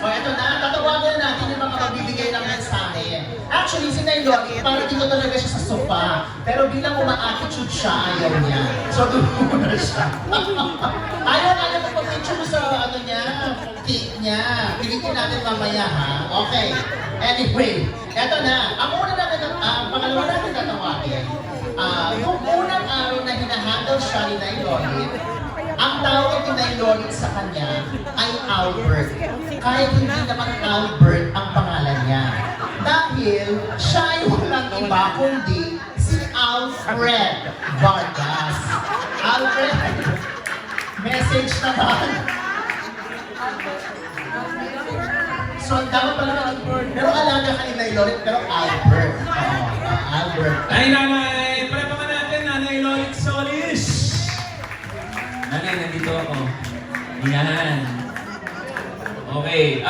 O eto na, tatawagan na natin yung mga magbibigay ng mensahe. Actually, si Nay Loli, parang dito talaga siya sa sofa. Pero bilang uma-attitude siya, ayaw niya. So, doon muna siya. ayaw ko pag-picture sa ano niya, cake niya. Pilitin natin mamaya, ha? Okay. Anyway, eto na. Ang una natin, pangalawa natin tatawagin. Yung unang araw na hinahandle siya ni Nay Loli, ang tawag ni Nay Loli sa kanya ay Albert. Kahit hindi naman Albert ang pangalan niya. Dahil siya ay walang iba kundi si Alfred Vargas. Alfred, message naman. So, dapat pala Albert. Pero alaga ka ni Nay Loli, pero Albert. Albert. Ay, nanay! Palapakan natin, Nanay Loli Solis! Nanay, nandito ako. Yan. Okay.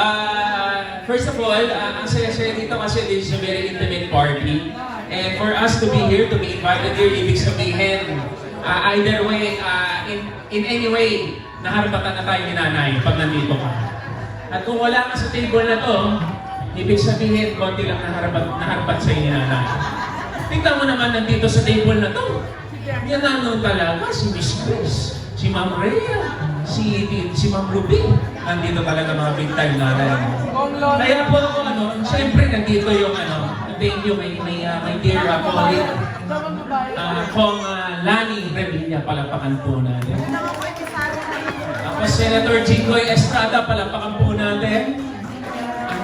First of all, ang saya-saya dito kasi this is a very intimate party. And for us to be here, to be invited here, ibig sabihin, either way, in any way, naharapatan na tayo ni Nanay pag nandito ka. At kung wala ka sa table na to, ibig sabihin, konti lang naharapat sa'yo ni Nanay. Tingnan mo naman nandito sa table na to. Yan ano talaga, si Miss Grace, si Ma'am Rhea, si Ma'am Ruby. Nandito talaga mga big time nanay. Kaya po ako, siyempre nandito yung thank you, my dear colleague, Kong Lani Revilla, palapakan po natin. Tapos Senator Jinggoy Estrada, palapakan po natin.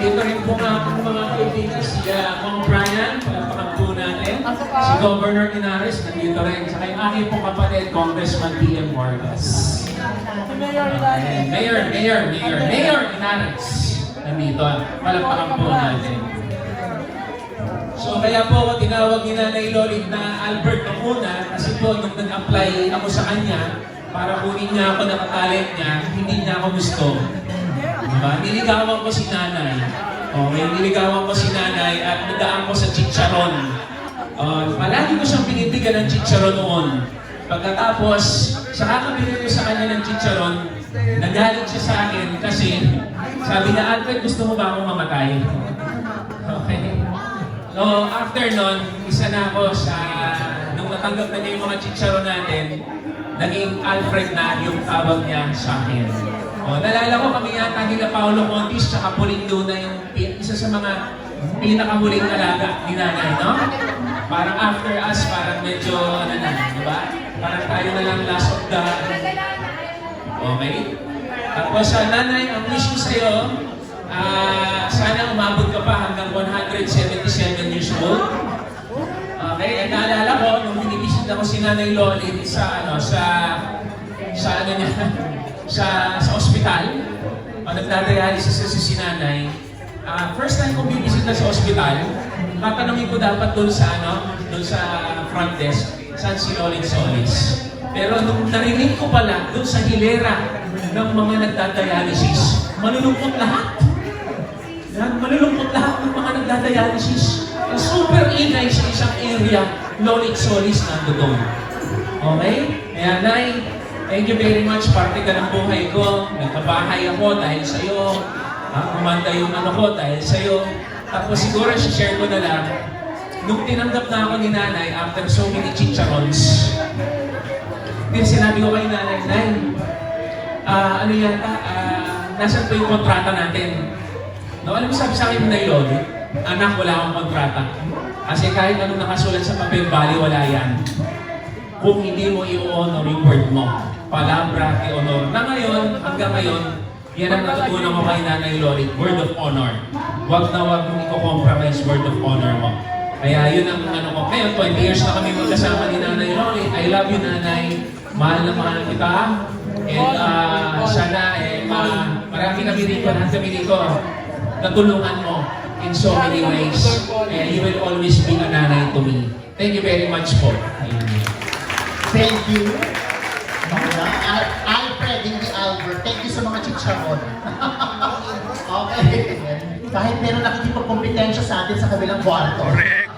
Dito rin po nga ang mga kaibigan, si Kong Brian, palapakan po natin. Si Governor Inares, nandito rin. Saka yung aking pong kapatid, Congressman P.M. Vargas. Mayor Inares. Nandito, palapakan po natin. So kaya po ako tinawag ni Nanay Loli na Albert na muna kasi po nung nag-apply ako sa kanya para kunin niya ako ng talent niya, hindi niya ako gusto. Diba? Niligawan ko si Nanay. Okay, niligawan ko si Nanay at nadaan ko sa chicharon. Palagi ko siyang binibigyan ng chicharon noon. Pagkatapos, sa kakabili ko sa kanya ng chicharon, nagalit siya sa akin kasi sabi na, Alfred, gusto mo ba akong mamatay? Okay. So, after nun, isa na ako sa, nung natanggap na niya yung mga chicharon natin, naging Alfred na yung tawag niya sa akin. Nalala ko kami yata nila Paolo Montis tsaka Pauline Luna yung isa sa mga pinakahuling alaga ni Nanay, no? Parang after us, parang medyo, di ba? Parang tayo na lang last of the... Okay? Tapos, Nanay, ang wish ko sa'yo, sana umabot ka pa hanggang 177 years old. Okay? At naalala ko, nung binibisit ako si Nanay Loli sa ospital, nagdadialysis kasi si Nanay. First time kong bibisita sa ospital, tatanungin ko dapat doon sa front desk, saan si Loli Solis. Pero nung narinig ko pala doon sa hilera ng mga nagdadialysis, malulungkot lahat. Malulungkot lahat ng mga nagdadialysis. Super ingay sa isang area, Loli Solis nandoon. Okay? Kaya Nay, thank you very much. Parte ka ng buhay ko. Nagkabahay ako dahil sa'yo. Kumanda yung ko dahil sa'yo. Tapos siguro share ko na lang. Nung tinanggap na ako ni Nanay after so many chicharons, din sinabi ko kay Nanay, nasan po yung kontrata natin? No, alam mo sabi sa akin Nay Loli, anak, wala akong kontrata. Kasi kahit anong nakasulat sa papel, baliwala yan. Kung hindi mo i-honor yung word mo. Palabra, i-honor. Na ngayon, hanggang ngayon, yan ang natutunan ko kay Nanay Loli, word of honor. Huwag na huwag mong i-compromise word of honor mo. Kaya yun ang ko. Ngayon, 20 years na kami magkasama ni Nanay Loli. I love you, Nanay. Mahal na mahal kita. And sana, marami kami rito, lahat kami rito, natulungan mo in so many ways. And you will always be a nanay to me. Thank you very much po. Thank you. Alfred, hindi Albert. Thank you sa mga chicharon. Okay. Kahit meron nakikipagkompetensya sa atin sa kabilang kwarto. Correct.